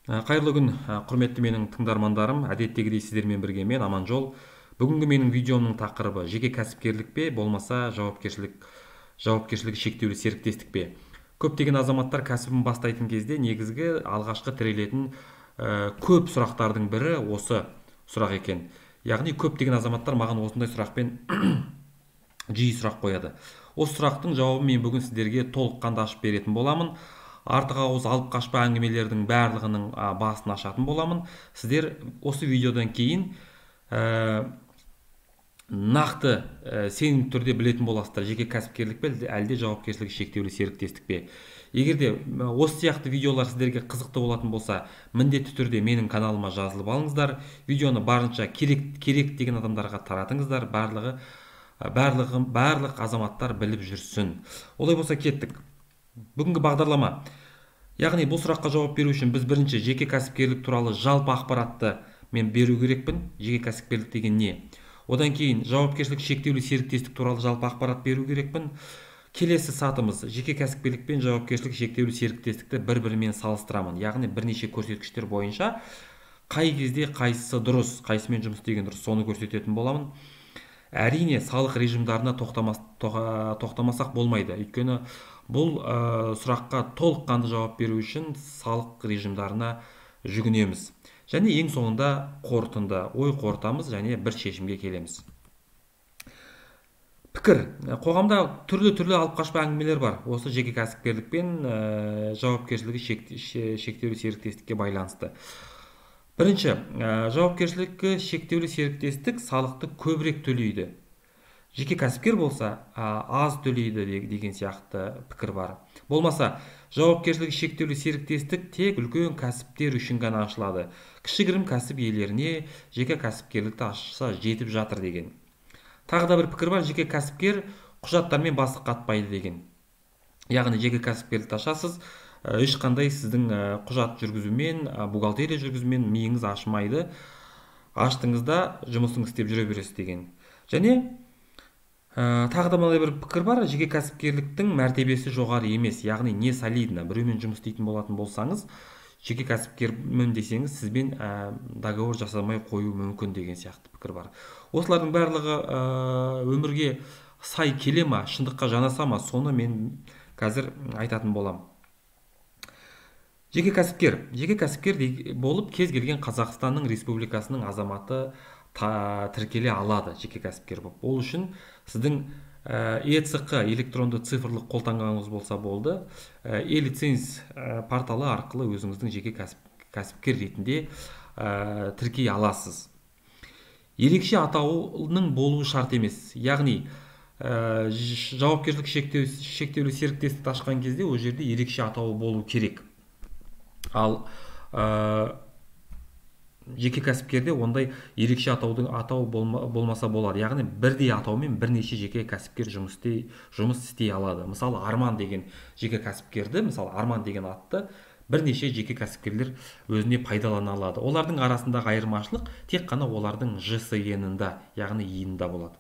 Қайырлы күн, құрметті менің тыңдармандарым. Әдеттегідей сіздермен бірге мен Аманжол. Бүгінгі менің видеомның тақырыбы жеке кәсіпкерлік пе, болмаса жауапкершілігі шектеулі серіктестік пе. Көптеген азаматтар кәсібін бастайтын кезде негізгі алғашқы тірелетін көп сұрақтардың бірі осы сұрақ екен. Яғни көптеген азаматтар маған осындай сұрақпен жиі сұрақ қояды. Осы сұрақтың жауабын мен бүгін сіздерге толыққанды ашып беретін боламын. Артық ауыз алып қашпа әңгімелердің барлығының басын ашатын боламын. Сіздер осы видеодан кейін нақты сенімді түрде білетін боласыздар, жеке кәсіпкерлік пе әлде жауапкершілігі шектеулі серіктестік пе. Егер де осы сияқты видеолар сіздерге қызықты болатын болса, міндетті түрде менің каналыма жазылып алыңыздар. Видеоны барынша керек деген адамдарға таратыңыздар. Барлық азаматтар біліп жүрсін. Олай болса кеттік. Бүгінгі бағдарлама. Яғни бұл сұраққа жауап беру үшін біз бірінші жеке кәсіпкерлік туралы жалпы ақпаратты мен беру керекпін. Жеке кәсіпкерлік деген не? Одан кейін жауапкершілік шектеулі серіктестік туралы жалпы ақпарат беру керекпін. Келесі сатымыз жеке кәсіпкерлік пен жауапкершілік шектеулі серіктестікті бір-бірімен салыстырамын. Яғни бірнеше көрсеткіштер бойынша қай кезде қайсысы дұрыс, қайсымен жұмыс істеген дұрыс, соны көрсететін боламын. Әрине салық режимдарына тоқтамасақ болмайды. Өйткені бұл сұраққа толыққанды жауап беру үшін салық режимдарына жүгінеміз. Және ең соңында қорытынды ой қорытамыз және бір шешімге келеміз. Пікір. Қоғамда түрлі алып қашпа әңгімелер бар. Осы жеке кәсіпкерлік пен жауапкершілігі шектеулі серіктестікке байланысты. Бірінші, жауапкершілігі шектеулі серіктестік салықты көбірек төлейді. Жеке кәсіпкер болса, аз төлейді деген сияқты пікір бар. Болмаса, жауапкершілігі шектеулі серіктестік тек үлкен кәсіптер үшін ғана ашылады. Кішігірім кәсіп иелеріне жеке кәсіпкерлікті ашса жетіп жатыр деген. Тағы да бір пікір бар, жеке кәсіпкер құжаттармен басы қатпайды деген. Яғни жеке кәсіпкерлікті ашасыз, ешқандай сіздің құжат жүргізумен, бухгалтерия жүргізумен миыңыз ашымайды. Аштыңызда жұмысыңыз істеп жүре бересіз деген. Және тағы да мынандай бір пікір бар, жеке кәсіпкерліктің мәртебесі жоғары емес. Яғни не солидно, біреумен жұмыс істейтін болатын болсаңыз, жеке кәсіпкермін десеңіз, сізбен договор жасамай қою мүмкін деген сияқты пікір бар. Осылардың барлығы өмірге сай келе ма, шындыққа жанаса ма, соны мен қазір айтатын боламын. Жеке кәсіпкер болып кез келген Қазақстанның Республикасының азаматы тіркеле алады жеке кәсіпкер болып. Ол үшін сіздің ЕЦқ электронды цифрлық қолтаңбаңыз болса болды, e-лиценз порталы арқылы өзіңіздің жеке кәсіпкер ретінде тіркей аласыз. Ерекше атауының болуы шарт емес. Яғни жауапкершілік шектеулі серіктестікті ашқан кезде ол жерде ерекше атауы болу керек. Ал жеке кәсіпкерде ондай ерекше атау болмаса болады. Яғни бірдей атаумен бірнеше жеке кәсіпкер жұмыс істей алады. Мысалы, Арман деген жеке кәсіпкерді, мысалы Арман деген атты бірнеше жеке кәсіпкерлер өзіне пайдалана алады. Олардың арасындағы айырмашылық тек қана олардың ЖСН-ында, яғни иінында болады.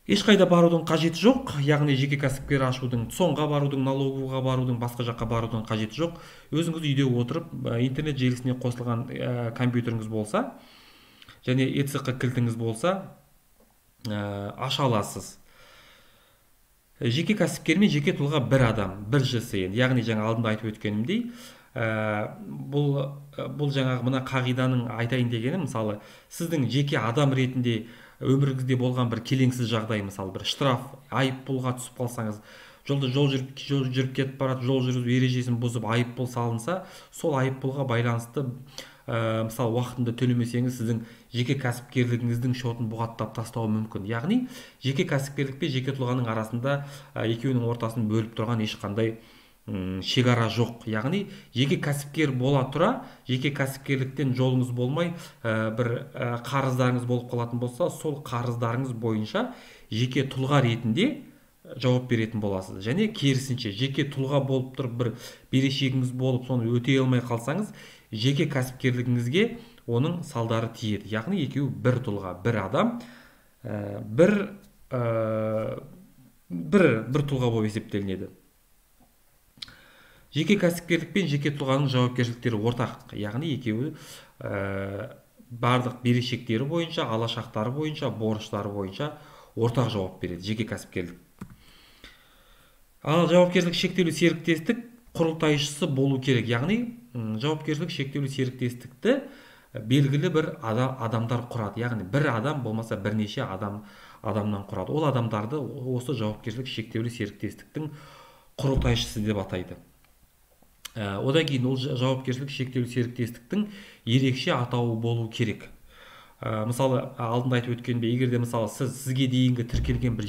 Ешқайда барудың қажеті жоқ, яғни жеке кәсіпкер ашудың, ЦОНға барудың, налоговыйға барудың, басқа жаққа барудың қажеті жоқ. Өзіңіз үйде отырып, интернет желісіне қосылған компьютеріңіз болса, және ЕЦқ кілтіңіз болса, аша аласыз. Жеке кәсіпкер мен жеке тұлға бір адам, бір ЖСН, яғни жаңа алдында айтып өткенімдей, бұл жаңағы мына қағиданың айтайын дегені, мысалы, сіздің жеке адам ретінде өміріңізде болған бір келеңсіз жағдай, мысалы бір штраф, айыппұлға түсіп қалсаңыз, жолда жол жүріп кетіп барады, жол жүру ережесін бұзып айыппұл салынса, сол айыппұлға байланысты мысалы уақытында төлемесеңіз, сіздің жеке кәсіпкерлігіңіздің шотын бұғаттап тастауы мүмкін. Яғни жеке кәсіпкерлік пен жеке тұлғаның арасында екеуінің ортасын бөліп тұрған ешқандай шекара жоқ. Яғни жеке кәсіпкер бола тұра, жеке кәсіпкерліктен жолыңыз болмай, бір қарыздарыңыз болып қалатын болса, сол қарыздарыңыз бойынша жеке тұлға ретінде жауап беретін боласыз. Және керісінше, жеке тұлға болып тұрып бір берешегіңіз болып, соны өтей алмай қалсаңыз, жеке кәсіпкерлігіңізге оның салдары тиеді. Яғни екеуі бір тұлға, бір адам, бір тұлға болып есептелінеді. Жеке кәсіпкерлік пен жеке тұлғаның жауапкершіліктері ортақ, яғни екеуі барлық берешектері бойынша, алашақтары бойынша, борыштары бойынша ортақ жауап береді жеке кәсіпкерлік. Ал жауапкершілік шектеулі серіктестік құрылтайшысы болу керек, яғни жауапкершілік шектеулі серіктестікті белгілі бір адамдар құрады, яғни бір адам болмаса бірнеше адамнан құрады. Ол адамдарды осы жауапкершілік шектеулі серіктестіктің құрылтайшысы деп атайды. Одан кейін ол жауапкершілік шектеулі серіктестіктің ерекше атауы болу керек. Мысалы, алдында айтып өткендей, егер де мысалы сізге дейінгі тіркелген бір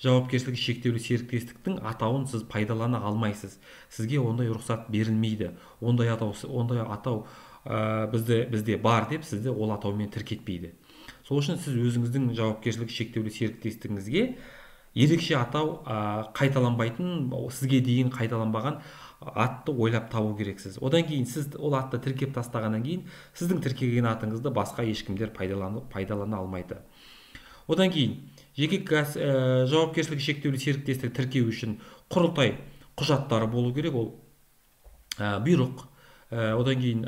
жауапкершілігі шектеулі серіктестіктің атауын сіз пайдалана алмайсыз. Сізге ондай рұқсат берілмейді. Ондай атау бізде бар деп сізді ол атаумен тіркетпейді. Сол үшін сіз өзіңіздің жауапкершілігі шектеулі серіктестігіңізге ерекше атау қайталанбайтын, сізге дейін қайталанбаған атты ойлап табу керексіз. Одан кейін сіз ол атты тіркеп тастағаннан кейін сіздің тіркеген атыңызды басқа ешкімдер пайдалана алмайды. Одан кейін жеке жауапкершілігі шектеулі серіктестік тіркеу үшін құрылтай құжаттары болу керек, ол бұйрық. Одан кейін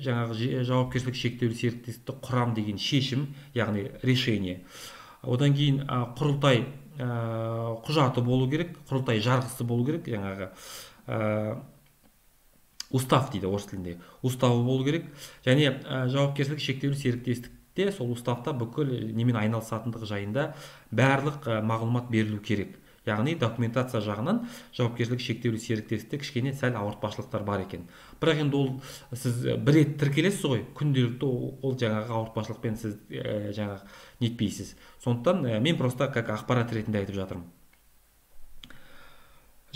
жаңағы жауапкершілік шектеулі серіктестікті құрам деген шешім, яғни решение. Одан кейін құрылтай құжаты болу керек, құрылтай жарғысы болу керек, жаңағы устав дейді орыс тілінде, уставы болу керек. Және жауапкершілік шектеулі серіктестікте сол уставта бүкіл немен айналысатындығы жайында барлық мағлұмат берілу керек. Яғни документация жағынан жауапкершілік шектеулі серіктестікте кішкене сәл ауыртпашылықтар бар екен. Бірақ енді ол сіз бір рет тіркелесіз ғой, күнделікті ол жаңағы ауыртпашылықпен сіз жаңағы нетпейсіз. Сондықтан мен просто как ақпарат ретінде айтып жатырмын.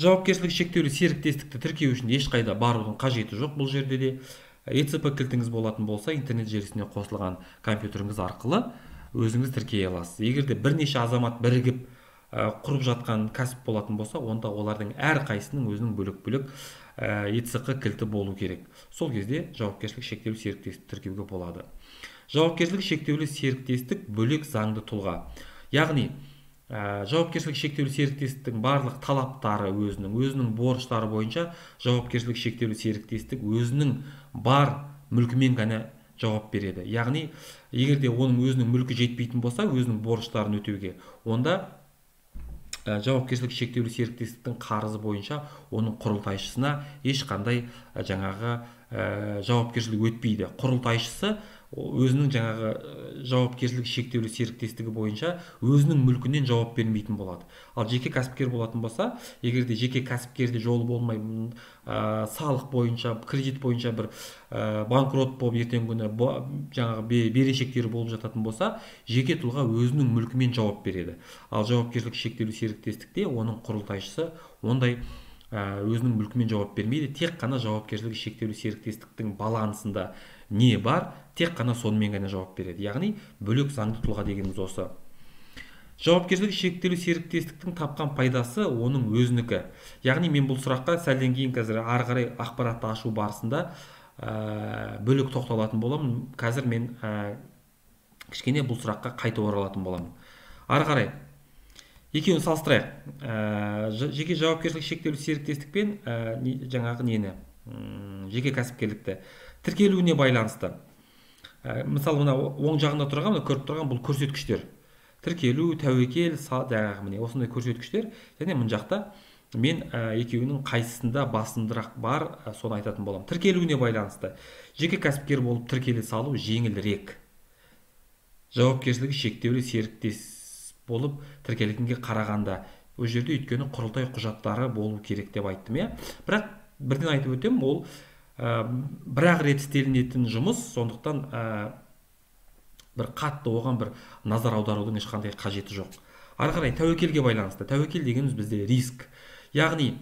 Жауапкершілік шектеулі серіктестікті тіркеу үшін ешқайда барудың қажеті жоқ. Бұл жерде де ЕЦП кілтіңіз болатын болса, интернет желісіне қосылған компьютеріңіз арқылы өзіңіз тіркей аласыз. Егер де бірнеше азамат бірігіп құрып жатқан кәсіп болатын болса, онда олардың әрқайсының өзінің бөлек-бөлек ЕЦП кілті болу керек. Сол кезде жауапкершілік шектеулі серіктестік тіркеуге болады. Жауапкершілік шектеулі серіктестік бөлек заңды тұлға. Яғни жауапкершілік шектеулі серіктестіктің барлық талаптары өзінің борыштары бойынша жауапкершілік шектеулі серіктестік өзінің бар мүлкімен ғана жауап береді. Яғни, егер де оның өзінің мүлкі жетпейтін болса, өзінің борыштарын өтеуге, онда жауапкершілік шектеулі серіктестіктің қарызы бойынша оның құрылтайшысына ешқандай жаңағы жауапкершілік өтпейді. Құрылтайшысы өзінің жаңағы жауапкершілік шектеулі серіктестігі бойынша өзінің мүлкінен жауап бермейтін болады. Ал жеке кәсіпкер болатын болса, егер де жеке кәсіпкерде жолы болмай салық бойынша, кредит бойынша бір банкрот болып ертеңгі күні жаңағы берешектері болып жататын болса, жеке тұлға өзінің мүлкімен жауап береді. Ал жауапкершілік шектеулі серіктестікте оның құрылтайшысы ондай өзінің мүлкімен жауап бермейді. Тек қана жауапкершілік шектеулі серіктестіктің балансында не бар, тек қана сонымен ғана жауап береді. Яғни бөлек заңды тұлға дегеніміз осы. Жауапкершілік шектеулі серіктестіктің тапқан пайдасы оның өзінікі. Яғни мен бұл сұраққа сәлден кейін қазір ары қарай ақпаратты ашу барысында бөлек тоқталатын боламын. Қазір мен кішкене бұл сұраққа қайта оралатын боламын. Ары қарай екеуін салыстырайық. Жеке жауапкершілік шектеулі серіктестік пен жаңағы нені, жеке кәсіпкерлікті тіркелуіне байланысты. Мысалы, мына оң жағында тұрған, көріп тұрған бұл көрсеткіштер. Тіркелу, тәуекел, жаңағы міне осындай көрсеткіштер. Және мына жақта мен екеуінің қайсысында басымдырақ бар, соны айтатын боламын. Тіркелуіне байланысты. Жеке кәсіпкер болып тіркеле салу жеңілірек. Жауапкершілігі шектеулі серіктес болып тіркелгенге қарағанда, ол жерде өйткені құрылтай құжаттары болу керек деп айттым, иә. Бірақ бірден айтып өтем, ол бір-ақ рет істелінетін жұмыс, сондықтан бір қатты оған бір назар аударудың ешқандай қажеті жоқ. Ары қарай тәуекелге байланысты. Тәуекел дегеніміз бізде риск. Яғни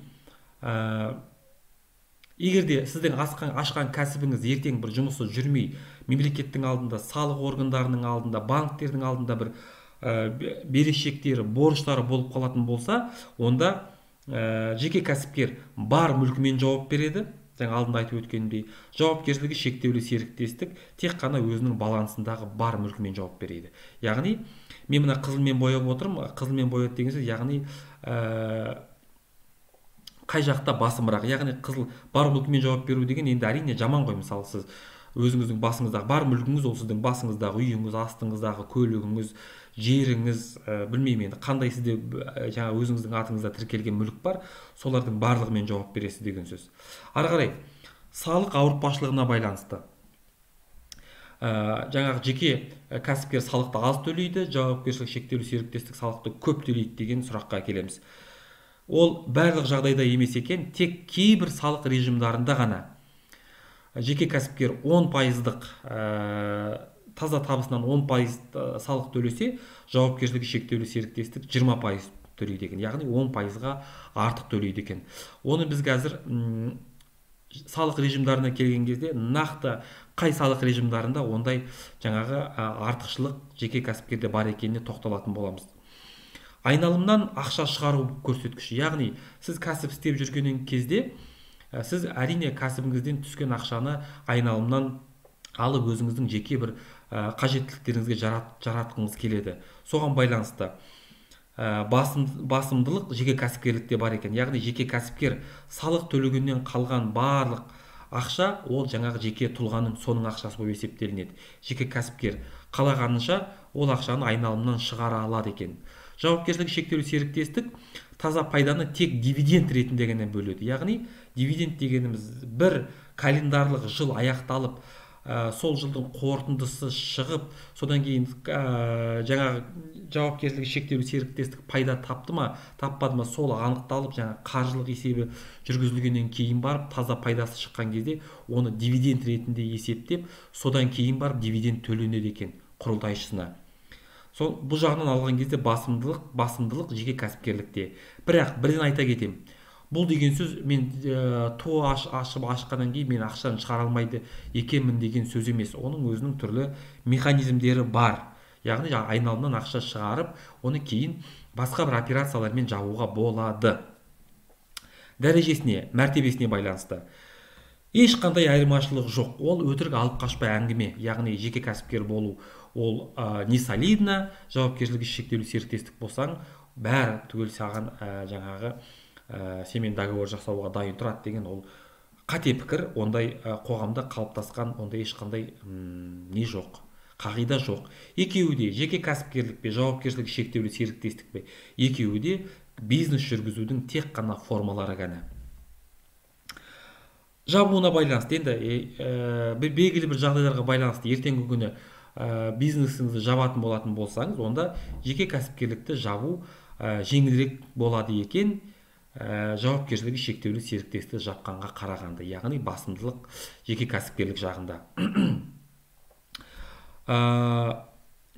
егер де сіздің ашқан кәсібіңіз ертең бір жұмысы жүрмей, мемлекеттің алдында, салық органдарының алдында, банктердің алдында бір берешектері, борыштары болып қалатын болса, онда жеке кәсіпкер бар мүлкімен жауап береді. Жаңа алдында айтып өткенімдей, жауапкершілігі шектеулі серіктестік тек қана өзінің балансындағы бар мүлкімен жауап береді. Яғни, мен мына қызылмен бояп отырмын. Қызылмен бояды деген сөз, яғни қай жақта басымырақ, яғни қызыл бар мүлкімен жауап беру деген енді әрине жаман ғой. Мысалы сіз өзіңіздің басыңыздағы бар мүлкіңіз, ол сіздің басыңыздағы үйіңіз, астыңыздағы көлігіңіз, жеріңіз, білмеймін енді қандай сізде жаңа өзіңіздің атыңызда тіркелген мүлік бар, солардың барлығымен жауап бересіз деген сөз. Ары қарай салық ауыртпашылығына байланысты жаңағы жеке кәсіпкер салықты аз төлейді, жауапкершілігі шектеулі серіктестік салықты көп төлейді деген сұраққа келеміз. Ол барлық жағдайда емес екен, тек кейбір салық режимдарында ғана жеке кәсіпкер 10%-дық таза табысынан 10% салық төлесе, жауапкершілігі шектеулі серіктестік 20% төлейді екен, яғни 10%-ға артық төлейді екен. Оны біз қазір салық режимдарына келген кезде нақты қай салық режимдарында ондай жаңағы артықшылық жеке кәсіпкерде бар екеніне тоқталатын боламыз. Айналымнан ақша шығару көрсеткіші, яғни сіз кәсіп істеп жүрген кезде сіз әрине кәсібіңізден түскен ақшаны айналымнан алып өзіңіздің жеке бір қажеттіліктеріңізге жаратқыңыз келеді. Соған байланысты басымдылық жеке кәсіпкерлікте бар екен. Яғни жеке кәсіпкер салық төлегеннен қалған барлық ақша ол жаңағы жеке тұлғаның соның ақшасы болып есептелінеді. Жеке кәсіпкер қалағанынша ол ақшаны айналымнан шығара алады екен. Жауапкершілігі шектеулі серіктестік таза пайданы тек дивиденд ретінде ғана бөледі. Яғни дивиденд дегеніміз бір календарлық жыл аяқталып, сол жылдың қорытындысы шығып, содан кейін жаңағы жауапкершілігі шектеулі серіктестік пайда тапты ма, таппады ма, сол анықталып, жаңағы қаржылық есебі жүргізілгеннен кейін барып, таза пайдасы шыққан кезде оны дивиденд ретінде есептеп, содан кейін барып дивиденд төленеді екен құрылтайшысына. Бұл жағынан алған кезде басымдылық жеке кәсіпкерлікте. Бірақ бірден айта кетем, бұл деген сөз мен тоо ашқаннан кейін мен ақшаны шығара алмайды екенмін деген сөз емес. Оның өзінің түрлі механизмдері бар. Яғни айналымнан ақша шығарып, оны кейін басқа бір операциялармен жабуға болады. Дәрежесіне, мәртебесіне байланысты ешқандай айырмашылық жоқ. Ол өтірік алып қашпай әңгіме. Яғни жеке кәсіпкер болу ол не солидно, жауапкершілігі шектеулі серіктестік болсаң, бәрі түгел саған жаңағы сенімен договор жасауға дайын тұрады деген ол қате пікір. Ондай қоғамда қалыптасқан ондай ешқандай не жоқ, қағида жоқ. Екеуі де жеке кәсіпкерлік пе, жауапкершілігі шектеулі серіктестік пе, екеуі де бизнес жүргізудің тек қана формалары ғана. Жабуына байланысты, енді белгілі бір жағдайларға байланысты ертеңгі күні бизнесіңізді жабатын болатын болсаңыз, онда жеке кәсіпкерлікті жабу жеңілірек болады екен жауапкершілігі шектеулі серіктестікті жапқанға қарағанда, яғни басымдылық жеке кәсіпкерлік жағында.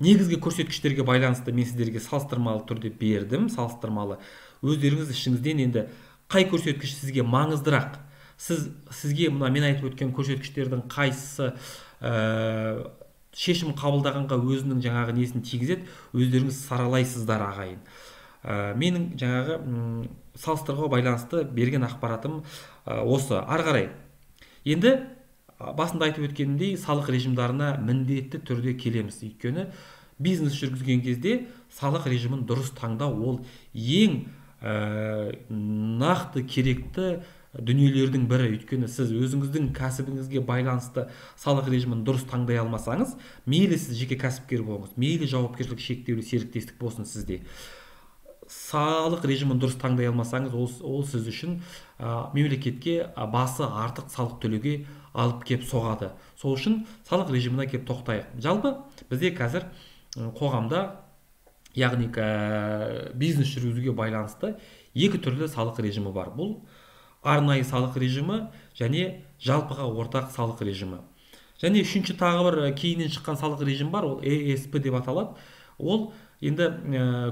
Негізгі көрсеткіштерге байланысты мен сіздерге салыстырмалы түрде бердім. Салыстырмалы өздеріңіз ішіңізден енді қай көрсеткіш сізге маңыздырақ, сізге мына мен айтып өткен көрсеткіштердің қайсысы шешім қабылдағанға өзінің жаңағы несін тигізеді, өздеріңіз саралайсыздар ағайын. Менің жаңағы салыстыруға байланысты берген ақпаратым осы. Ары қарай енді басында айтып өткенімдей салық режимдарына міндетті түрде келеміз. Өйткені бизнес жүргізген кезде салық режимін дұрыс таңдау ол ең нақты керекті дүниелердің бірі. Өйткені сіз өзіңіздің кәсібіңізге байланысты салық режимін дұрыс таңдай алмасаңыз, мейлі сіз жеке кәсіпкер болыңыз, мейлі жауапкершілігі шектеулі серіктестік болсын сізде, салық режимін дұрыс таңдай алмасаңыз, ол сіз үшін мемлекетке басы артық салық төлеуге алып кеп соғады. Сол үшін салық режиміне кеп тоқтайық. Жалпы бізде қазір қоғамда, яғни бизнес жүргізуге байланысты екі түрлі салық режимі бар. Бұл арнайы салық режимі және жалпыға ортақ салық режимі. Және үшінші тағы бір кейіннен шыққан салық режим бар, ол ЕСП деп аталады. Ол енді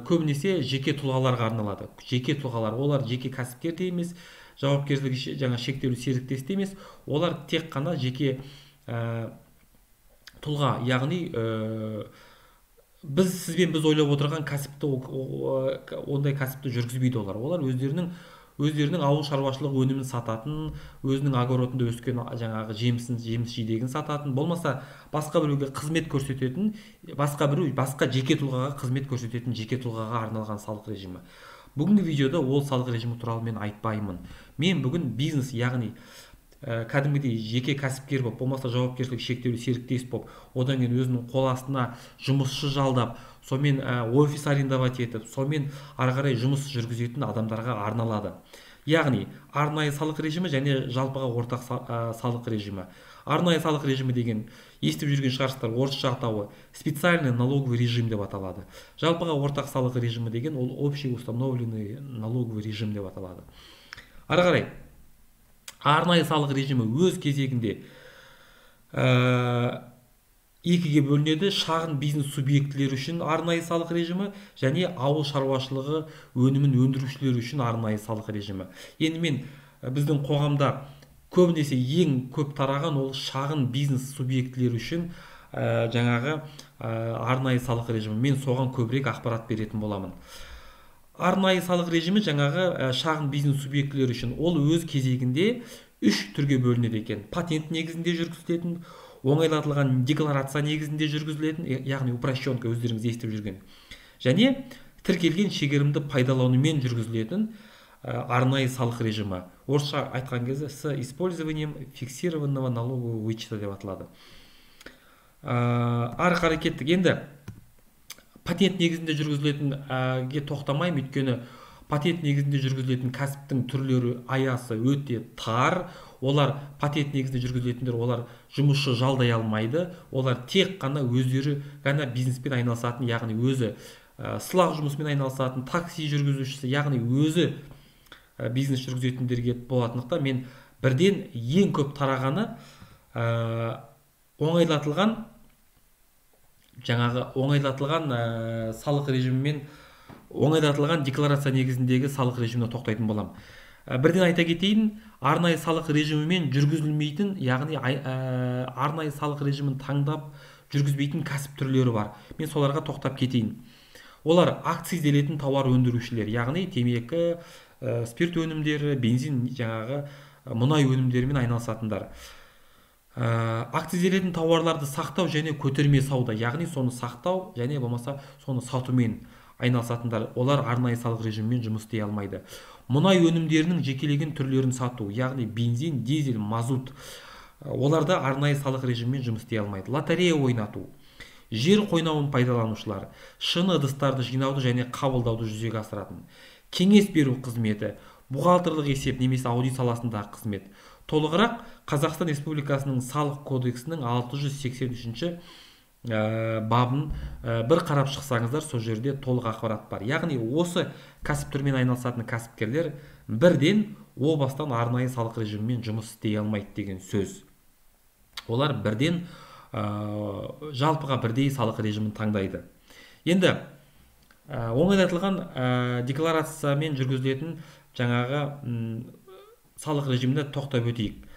көбінесе жеке тұлғаларға арналады. Жеке тұлғалар, олар жеке кәсіпкер де емес, жауапкершілігі жаңа шектеулі серіктестік емес, олар тек қана жеке тұлға, яғни сізбен біз ойлап отырған кәсіпті, ондай кәсіпті жүргізбейді олар. Олар өздерінің ауыл шаруашылық өнімін сататын, өзінің огородында өскен жаңағы жеміс жидегін сататын, болмаса басқа біреуге қызмет көрсететін, басқа жеке тұлғаға қызмет көрсететін жеке тұлғаға арналған салық режимі. Бүгінгі видеода ол салық режимі туралы мен айтпаймын. Мен бүгін бизнес, яғни кәдімгідей жеке кәсіпкер болып, болмаса жауапкершілігі шектеулі серіктес болып, одан кейін өзінің қол астына жұмысшы жалдап, сонымен офис арендовать етіп, сонымен ары қарай жұмыс жүргізетін адамдарға арналады. Яғни арнайы салық режимі және жалпыға ортақ салық режимі. Арнайы салық режимі деген естіп жүрген шығарсыздар, орысша атауы специальный налоговый режим деп аталады. Жалпыға ортақ салық режимі деген ол общий установленный налоговый режим деп аталады. Ары қарай арнайы салық режимі өз кезегінде екіге бөлінеді. Шағын бизнес субъектілері үшін арнайы салық режимі және ауыл шаруашылығы өнімін өндірушілер үшін арнайы салық режимі. Енді мен біздің қоғамда көбінесе ең көп тараған ол шағын бизнес субъектілері үшін жаңағы арнайы салық режимі. Мен соған көбірек ақпарат беретін боламын. Арнайы салық режимі жаңағы шағын бизнес субъектілері үшін ол өз кезегінде үш түрге бөлінеді екен. Патент негізінде жүргізілетін, оңайлатылған декларация негізінде жүргізілетін, яғни упрощенка өздеріңіз естіп жүрген, және тіркелген шегерімді пайдаланумен жүргізілетін арнайы салық режимі. Орысша айтқан кезде с использованием фиксированного налогового вычета деп аталады. Ары қарай кеттік. Енді патент негізінде жүргізілетінге тоқтамаймын, өйткені патент негізінде жүргізілетін кәсіптің түрлері аясы өте тар. Олар патент негізінде жүргізілетіндер, олар жұмысшы жалдай алмайды. Олар тек қана өздері ғана бизнеспен айналысатын, яғни өзі сылақ жұмысымен айналысатын, такси жүргізушісі, яғни өзі бизнес жүргізетіндерге болатындықтан мен бірден ең көп тарағаны оңайлатылған салық режимімен оңайлатылған декларация негізіндегі салық режиміне тоқтайтын боламын. Бірден айта кетейін, арнайы салық режимімен жүргізілмейтін, яғни арнайы салық режимін таңдап жүргізбейтін кәсіп түрлері бар. Мен соларға тоқтап кетейін. Олар акцизделетін тауар өндірушілер, яғни темекі, спирт өнімдері, бензин, жаңағы мұнай өнімдерімен айналысатындар. Акцизделетін тауарларды сақтау және көтерме сауда, яғни соны сақтау және болмаса соны сатумен айналысатындар. Олар арнайы салық режимімен жұмыс істей алмайды. Мұнай өнімдерінің жекелеген түрлерін сату, яғни бензин, дизель, мазут, оларда арнайы салық режимімен жұмыс істей алмайды. Лотерея ойнату, жер қойнауын пайдаланушылар, шыны ыдыстарды жинауды және қабылдауды жүзеге асыратын, кеңес беру қызметі, бухгалтерлік есеп немесе аудит саласындағы қызмет. Толығырақ Қазақстан Республикасының салық кодексінің 683 бабын бір қарап шықсаңыздар, сол жерде толық ақпарат бар. Яғни осы кәсіп түрімен айналысатын кәсіпкерлер бірден о бастан арнайы салық режимімен жұмыс істей алмайды деген сөз. Олар бірден жалпыға бірдей салық режимін таңдайды. Енді оңайлатылған декларациямен жүргізілетін жаңағы салық режиміне тоқтап өтейік.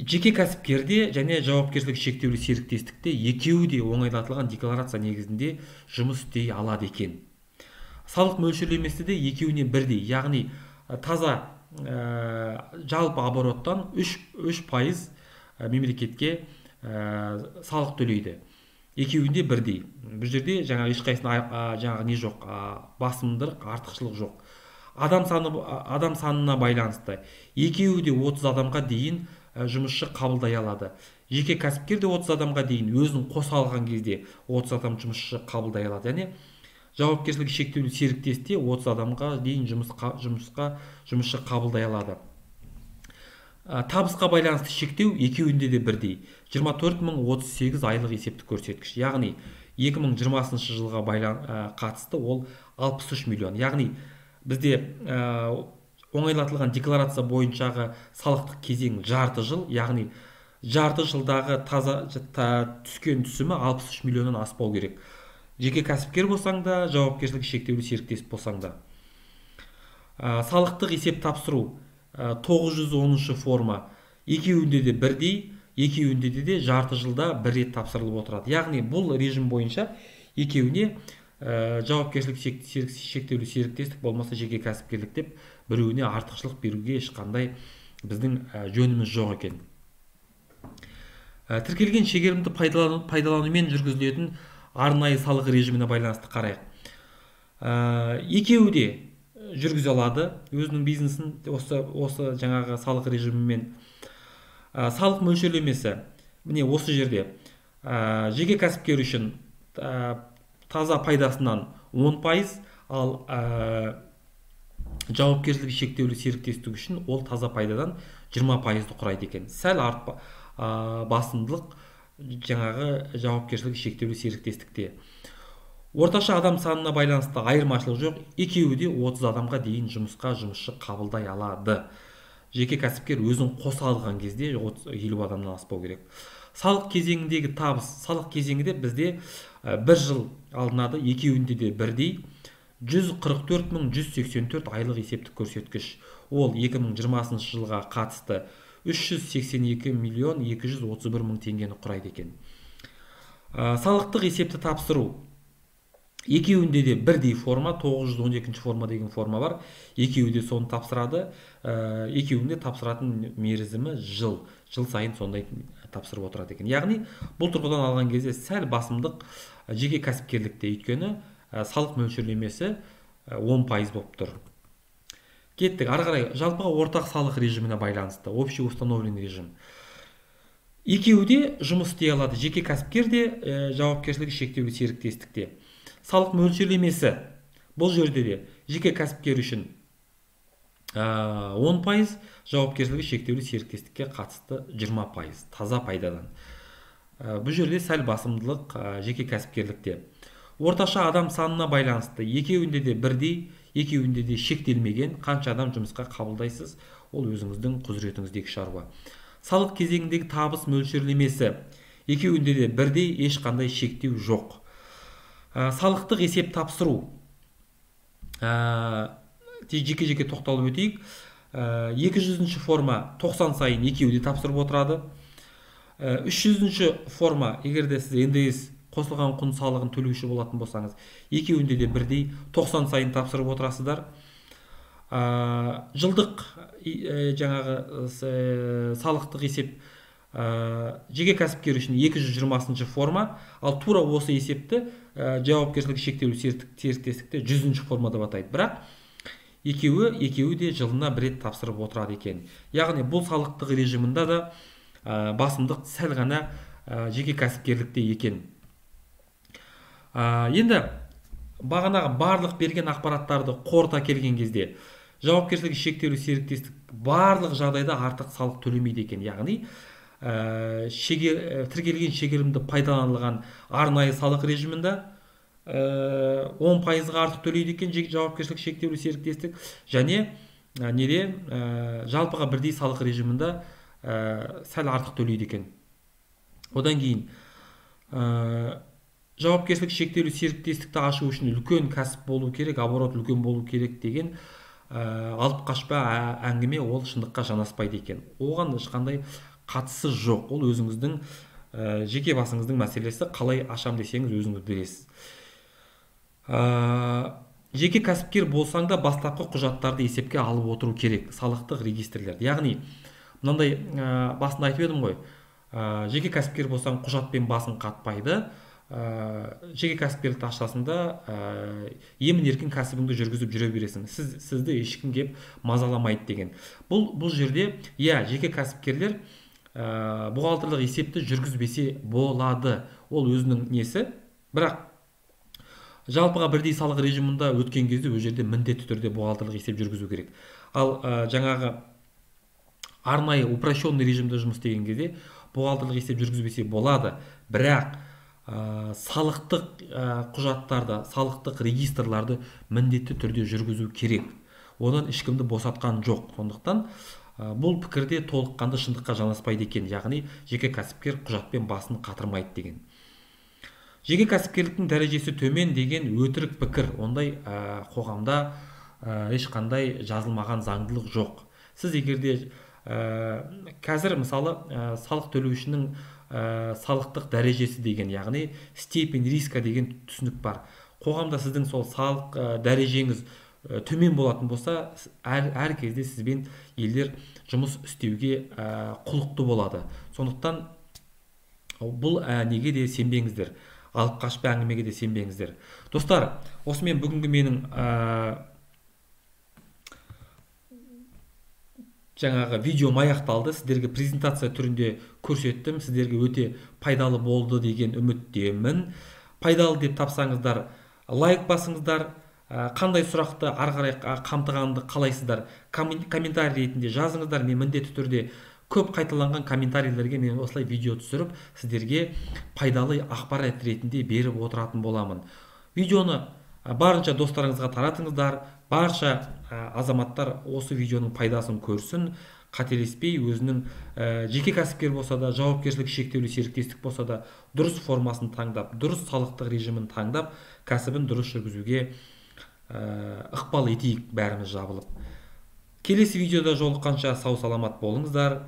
Жеке кәсіпкерде және жауапкершілігі шектеулі серіктестікте екеуі де оңайлатылған декларация негізінде жұмыс істей алады екен. Салық мөлшерлемесі де екеуіне бірдей, яғни таза жалпы обороттан 3% мемлекетке салық төлейді. Екеуінде бірдей. Бұл жерде жаңағы ешқайсысына не жоқ, басымдық, артықшылық жоқ. Адам санына байланысты екеуі де 30 адамға дейін жұмысшы қабылдай алады. Жеке кәсіпкер де 30 адамға дейін, өзін қоса алған кезде 30 адам жұмысшы қабылдай алады. Және жауапкершілігі шектеулі серіктесте 30 адамға дейін жұмысшы қабылдай алады. Табысқа байланысты шектеу екеуінде де бірдей. 24.038 айлық есептік көрсеткіш. Яғни 2020 жылға қатысты ол 63 миллион. Яғни бізде оңайлатылған декларация бойыншағы салықтық кезең жарты жыл, яғни жарты жылдағы таза түскен түсімі 63 миллионнан аспау керек. Жеке кәсіпкер болсаң да, жауапкершілігі шектеулі серіктес болсаң да. Салықтық есеп тапсыру 910 форма екеуінде де бірдей, екеуінде де жарты жылда бір рет тапсырылып отырады. Яғни бұл режим бойынша екеуіне жауапкершілік шектеулі серіктестік болмаса жеке кәсіпкерлік деп біреуіне артықшылық беруге ешқандай біздің жөніміз жоқ екен. Тіркелген шегерімді пайдаланумен жүргізілетін арнайы салық режиміне байланысты қарайық. екеуі де жүргізе алады өзінің бизнесін осы жаңағы салық режимімен. Салық мөлшерлемесі міне осы жерде жеке кәсіпкер үшін таза пайдасынан 10%, ал жауапкершілігі шектеулі серіктестік үшін ол таза пайдадан 20%-ды құрайды екен. Сәл басымдылық жаңағы жауапкершілігі шектеулі серіктестікте. Орташа адам санына байланысты айырмашылық жоқ. Екеуі де 30 адамға дейін жұмысшы қабылдай алады. Жеке кәсіпкер өзін қоса алған кезде 50 адамнан аспау керек. Салық кезеңіндегі табыс. Салық кезеңінде бізде 1 жыл алынады, екеуінде де бірдей. 144.184 айлық есептік көрсеткіш. Ол 2020 жылға қатысты 382.231.000 теңгені құрайды екен. Салықтық есепті тапсыру. Екеуінде де бірдей форма, 912 форма деген форма бар. Екеуі де соны тапсырады. Екеуінде тапсыратын мерзімі жыл. Жыл сайын сондай тапсырып отырады екен. Яғни бұл тұрғыдан алған кезде сәл басымдық жеке кәсіпкерлікте, өйткені салық мөлшерлемесі 10% болып тұр. Кеттік, ары қарай жалпыға ортақ салық режиміне байланысты, общий установленный режим. Екеуі де жұмыс істей алады, жеке кәсіпкер де, жауапкершілігі шектеулі серіктестікте. Салық мөлшерлемесі бұл жерде де жеке кәсіпкер үшін 10%, жауапкершілігі шектеулі серіктестікке қатысты 20% таза пайдадан. Бұл жерде сәл басымдылық жеке кәсіпкерлікте. Орташа адам санына байланысты, екеуінде де бірдей, екеуінде де шектелмеген. Қанша адам жұмысқа қабылдайсыз, ол өзіңіздің құзыретіңіздегі шаруа. Салық кезеңіндегі табыс мөлшерлемесі, екеуінде де бірдей, ешқандай шектеу жоқ. Салықтық есеп тапсыру. Жеке-жеке тоқталып өтейік. 200-ші форма 90 сайын екеуі де тапсырып отырады. 300-ші форма, егерде сіз НДС қосылған құн салығын төлеуші болатын болсаңыз, екеуінде де бірдей 90 сайын тапсырып отырасыздар. Жылдық жаңағы салықтық есеп жеке кәсіпкер үшін 220-ші форма, ал тура осы есепті жауапкершілігі шектеулі серіктестікте 100-ші форма деп атайды. Бірақ екеуі де жылына бір рет тапсырып отырады екен. Яғни бұл салықтық режимында да басымдық сәл ғана жеке кәсіпкерлікте екен. Енді бағанағы барлық берген ақпараттарды қорыта келген кезде жауапкершілігі шектеулі серіктестік барлық жағдайда артық салық төлемейді екен. Яғни тіркелген шегерімді пайдаланылған арнайы салық режимінде 10%-ға артық төлейді екен жауапкершілігі шектеулі серіктестік, және жалпыға бірдей салық режимінде сәл артық төлейді екен. Одан кейін жауапкершілік шектеулі серіктестікті ашу үшін үлкен кәсіп болу керек, оборот үлкен болу керек деген алып қашпа әңгіме, ол шындыққа жанаспайды екен. Оған ешқандай қатысы жоқ. Ол өзіңіздің жеке басыңыздың мәселесі, қалай ашам десеңіз өзіңіз білесіз. Жеке кәсіпкер болсаң да бастапқы құжаттарды есепке алып отыру керек, салықтық регистрлерді. Яғни мынандай басында айтып едім ғой, жеке кәсіпкер болсаң құжатпен басың қатпайды. Жеке кәсіпкерлікті ашасында емін-еркін кәсібіңді жүргізіп жүре бересің. Сізді ешкім кеп мазаламайды деген. Бұл жерде жеке кәсіпкерлер бухгалтерлік есепті жүргізбесе болады. Ол өзінің несі. Бірақ жалпыға бірдей салық режимында өткен кезде ол жерде міндетті түрде бухгалтерлік есеп жүргізу керек. Ал жаңағы арнайы упрощенный режимде жұмыс істеген кезде бухгалтерлік есеп жүргізбесе болады. Бірақ салықтық құжаттарды, салықтық регистрларды міндетті түрде жүргізу керек. Одан ешкімді босатқан жоқ. Сондықтан бұл пікірде толыққанды шындыққа жанаспайды екен. Яғни жеке кәсіпкер құжатпен басын қатырмайды деген. Жеке кәсіпкерліктің дәрежесі төмен деген өтірік пікір. Ондай қоғамда ешқандай жазылмаған заңдылық жоқ. Сіз егерде қазір мысалы салық төлеушінің салықтық дәрежесі деген, яғни степень риска деген түсінік бар. Қоғамда сіздің сол салық дәрежеңіз төмен болатын болса, әр кезде сізбен елдер жұмыс істеуге құлықты болады. Сондықтан бұл неге де сенбеңіздер. алып қашпа әңгімеге де сенбеңіздер. Достар, осымен бүгінгі менің жаңағы видеом аяқталды. Сіздерге презентация түрінде көрсеттім. Сіздерге өте пайдалы болды деген үміттемін. Пайдалы деп тапсаңыздар, лайк басыңыздар. Қандай сұрақты ары қарай қамтығанды қалайсыздар, комментарий ретінде жазыңыздар. Мен міндетті түрде көп қайталанған комментарийлерге мен осылай видео түсіріп, сіздерге пайдалы ақпарат ретінде беріп отыратын боламын. Видеоны барынша достарыңызға таратыңыздар. Барша азаматтар осы видеоның пайдасын көрсін. Қателеспей, өзінің жеке кәсіпкер болса да, жауапкершілігі шектеулі серіктестік болса да, дұрыс формасын таңдап, дұрыс салықтық режимін таңдап, кәсібін дұрыс жүргізуге ықпал етейік бәріміз жабылып. Келесі видеода жолыққанша сау саламат болыңыздар.